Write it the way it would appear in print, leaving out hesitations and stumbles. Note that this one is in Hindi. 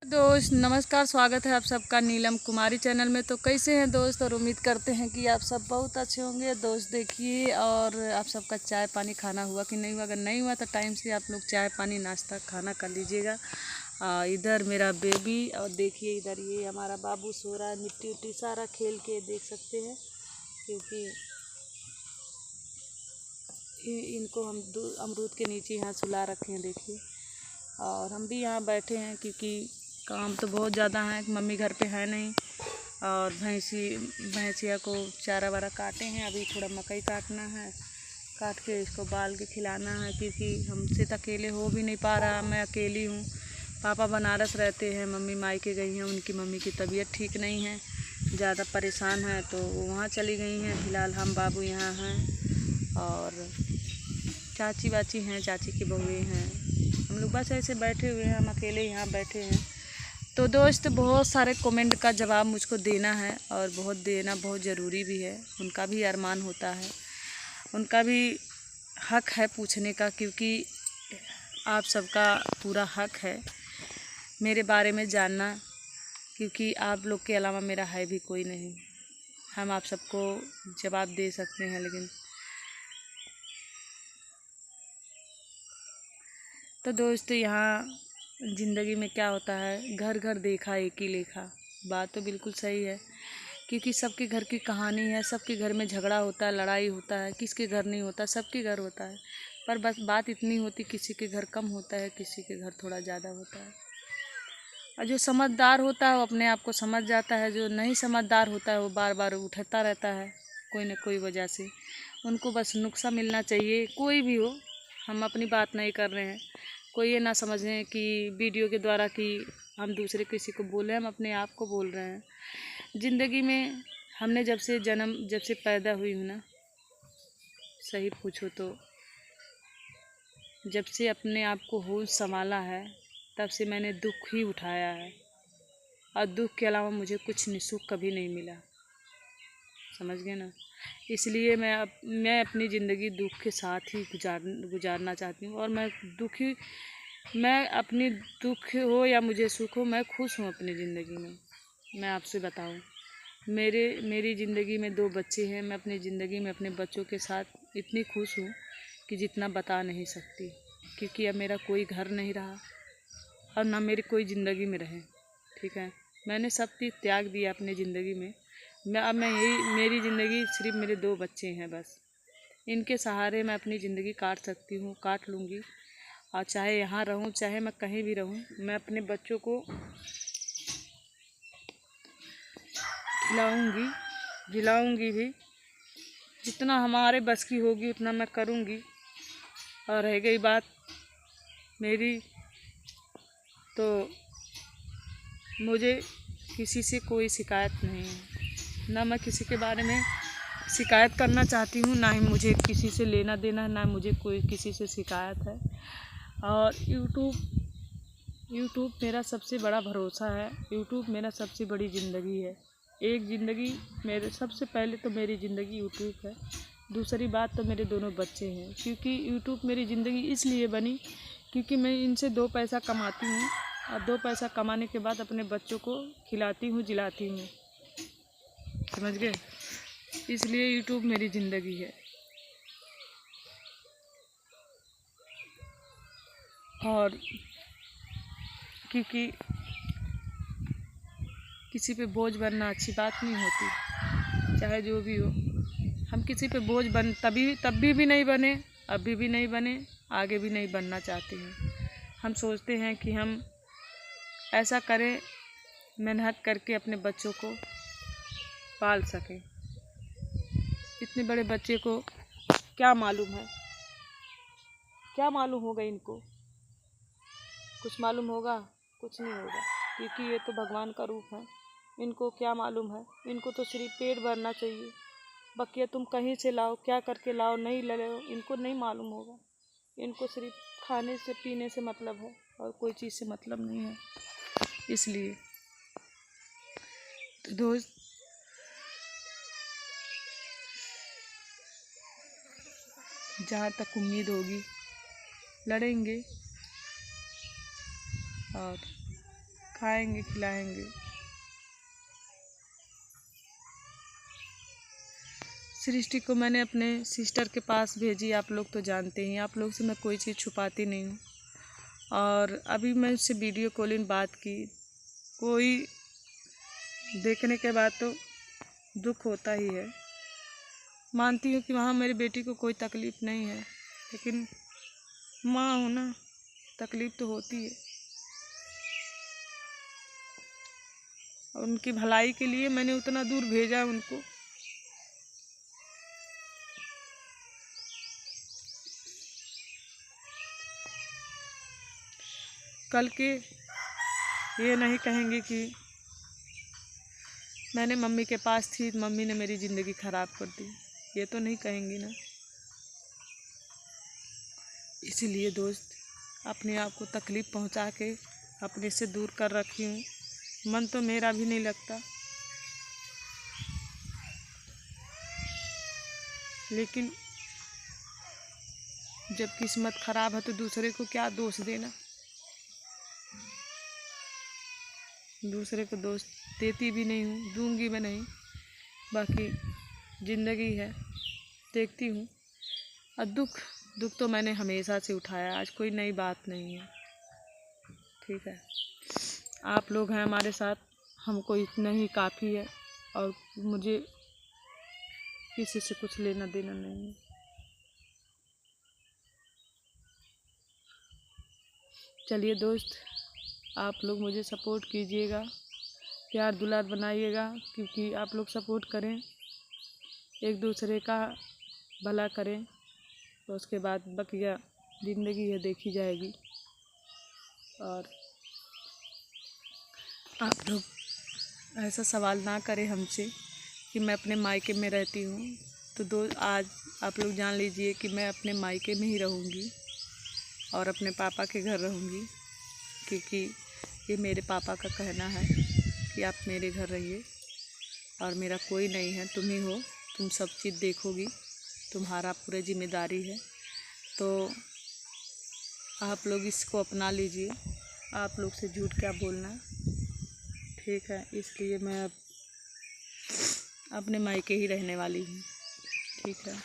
दोस्त नमस्कार, स्वागत है आप सबका नीलम कुमारी चैनल में। तो कैसे हैं दोस्त, और उम्मीद करते हैं कि आप सब बहुत अच्छे होंगे। दोस्त देखिए, और आप सबका चाय पानी खाना हुआ कि नहीं हुआ। अगर नहीं हुआ तो टाइम से आप लोग चाय पानी नाश्ता खाना कर लीजिएगा। इधर मेरा बेबी, और देखिए इधर ये हमारा बाबू सो रहा है। मिट्टी उट्टी सारा खेल के देख सकते हैं, क्योंकि इनको हम अमरूद के नीचे यहाँ सुला रखे हैं। देखिए, और हम भी यहाँ बैठे हैं क्योंकि काम तो बहुत ज़्यादा है। मम्मी घर पे है नहीं, और भैंसिया को चारा वारा काटे हैं। अभी थोड़ा मकई काटना है, काट के इसको बाल के खिलाना है, क्योंकि हमसे तो अकेले हो भी नहीं पा रहा। मैं अकेली हूँ। पापा बनारस रहते हैं, मम्मी मायके गई हैं। उनकी मम्मी की तबीयत ठीक नहीं है, ज़्यादा परेशान है, तो वो वहाँ चली गई हैं। फ़िलहाल हम बाबू यहाँ हैं, और चाची वाची हैं, चाची की बहुएँ हैं। हम लोग बस ऐसे बैठे हुए हैं, हम अकेले यहाँ बैठे हैं। तो दोस्त, बहुत सारे कमेंट का जवाब मुझको देना है, और देना बहुत ज़रूरी भी है। उनका भी अरमान होता है, उनका भी हक है पूछने का, क्योंकि आप सबका पूरा हक है मेरे बारे में जानना, क्योंकि आप लोग के अलावा मेरा है भी कोई नहीं। हम आप सबको जवाब दे सकते हैं, लेकिन तो दोस्त, यहाँ ज़िंदगी में क्या होता है, घर घर देखा एक ही लेखा। बात तो बिल्कुल सही है, क्योंकि सबके घर की कहानी है। सबके घर में झगड़ा होता है, लड़ाई होता है। किसके घर नहीं होता, सबके घर होता है। पर बस बात इतनी होती, किसी के घर कम होता है, किसी के घर थोड़ा ज़्यादा होता है। और जो समझदार होता है वो अपने आप को समझ जाता है। जो नहीं समझदार होता है वो बार बार उठता रहता है, कोई न कोई वजह से। उनको बस नुक्सा मिलना चाहिए, कोई भी हो। हम अपनी बात नहीं कर रहे हैं, कोई ये ना समझें कि वीडियो के द्वारा कि हम दूसरे किसी को बोल रहे हैं। हम अपने आप को बोल रहे हैं। ज़िंदगी में हमने जब से पैदा हुई हूँ ना, सही पूछो तो जब से अपने आप को होश संभाला है, तब से मैंने दुख ही उठाया है, और दुख के अलावा मुझे कुछ सुख कभी नहीं मिला। समझ गए ना। इसलिए मैं अपनी ज़िंदगी दुख के साथ ही गुजारना चाहती हूँ। और मैं अपनी दुख हो या मुझे सुख हो, मैं खुश हूँ अपनी ज़िंदगी में। मैं आपसे बताऊँ, मेरी ज़िंदगी में 2 बच्चे हैं। मैं अपनी ज़िंदगी में अपने बच्चों के साथ इतनी खुश हूँ कि जितना बता नहीं सकती, क्योंकि अब मेरा कोई घर नहीं रहा, और ना मेरी कोई ज़िंदगी में रहे। ठीक है, मैंने सब चीज़ त्याग दिया अपनी ज़िंदगी में। मेरी ज़िंदगी सिर्फ मेरे 2 बच्चे हैं बस। इनके सहारे मैं अपनी ज़िंदगी काट सकती हूँ, काट लूँगी। और चाहे यहाँ रहूँ, चाहे मैं कहीं भी रहूँ, मैं अपने बच्चों को खिलाऊँगी, जिलाऊँगी भी। जितना हमारे बस की होगी उतना मैं करूँगी। और रह गई बात मेरी, तो मुझे किसी से कोई शिकायत नहीं है। ना मैं किसी के बारे में शिकायत करना चाहती हूँ, ना ही मुझे किसी से लेना देना है, ना मुझे कोई किसी से शिकायत है। और यूट्यूब मेरा सबसे बड़ा भरोसा है। यूट्यूब मेरा सबसे बड़ी ज़िंदगी है। एक ज़िंदगी मेरे, सबसे पहले तो मेरी ज़िंदगी यूट्यूब है। दूसरी बात तो मेरे दोनों बच्चे हैं, क्योंकि यूट्यूब मेरी ज़िंदगी इसलिए बनी क्योंकि मैं इनसे 2 पैसा कमाती हूँ, और 2 पैसा कमाने के बाद अपने बच्चों को खिलाती हूँ, जिलाती हूँ। समझ गए। इसलिए यूट्यूब मेरी ज़िंदगी है। और क्योंकि किसी पे बोझ बनना अच्छी बात नहीं होती, चाहे जो भी हो। हम किसी पे बोझ तब भी नहीं बने, अभी भी नहीं बने, आगे भी नहीं बनना चाहते हैं। हम सोचते हैं कि हम ऐसा करें, मेहनत करके अपने बच्चों को पाल सकें। इतने बड़े बच्चे को क्या मालूम है, क्या मालूम होगा इनको? कुछ मालूम होगा? कुछ नहीं होगा, क्योंकि ये तो भगवान का रूप है। इनको क्या मालूम है? इनको तो सिर्फ पेट भरना चाहिए। बाकी तुम कहीं से लाओ, क्या करके लाओ, नहीं ले लो, इनको नहीं मालूम होगा। इनको सिर्फ खाने से पीने से मतलब है, और कोई चीज़ से मतलब नहीं है। इसलिए तो दोस्त, जहाँ तक उम्मीद होगी लड़ेंगे, और खाएंगे खिलाएंगे। सृष्टि को मैंने अपने सिस्टर के पास भेजी, आप लोग तो जानते ही, आप लोग से मैं कोई चीज़ छुपाती नहीं हूँ। और अभी मैं उससे वीडियो कॉलिंग बात की, कोई देखने के बाद तो दुख होता ही है। मानती हूँ कि वहाँ मेरी बेटी को कोई तकलीफ़ नहीं है, लेकिन माँ हूँ ना, तकलीफ़ तो होती है। और उनकी भलाई के लिए मैंने उतना दूर भेजा उनको। कल के ये नहीं कहेंगे कि मैंने मम्मी के पास थी, मम्मी ने मेरी ज़िंदगी ख़राब कर दी, ये तो नहीं कहेंगी ना। इसीलिए दोस्त, अपने आप को तकलीफ़ पहुंचा के अपने से दूर कर रखी हूँ। मन तो मेरा भी नहीं लगता, लेकिन जब किस्मत ख़राब है तो दूसरे को क्या दोष देना। दूसरे को दोष देती भी नहीं हूँ, दूंगी भी नहीं। बाकी ज़िंदगी है, देखती हूँ। और दुख तो मैंने हमेशा से उठाया, आज कोई नई बात नहीं है। ठीक है, आप लोग हैं हमारे साथ, हमको इतना ही काफ़ी है। और मुझे किसी से कुछ लेना देना नहीं है। चलिए दोस्त, आप लोग मुझे सपोर्ट कीजिएगा, प्यार दुलार बनाइएगा, क्योंकि आप लोग सपोर्ट करें, एक दूसरे का भला करें, तो उसके बाद बकिया ज़िंदगी है देखी जाएगी। और आप लोग ऐसा सवाल ना करें हमसे कि मैं अपने मायके में रहती हूँ, तो आज आप लोग जान लीजिए कि मैं अपने मायके में ही रहूँगी और अपने पापा के घर रहूँगी, क्योंकि ये मेरे पापा का कहना है कि आप मेरे घर रहिए और मेरा कोई नहीं है, तुम ही हो, तुम सब चीज़ देखोगी, तुम्हारा पूरी जिम्मेदारी है। तो आप लोग इसको अपना लीजिए, आप लोग से झूठ क्या बोलना। ठीक है, इसलिए मैं अब अपने मायके ही रहने वाली हूँ। ठीक है।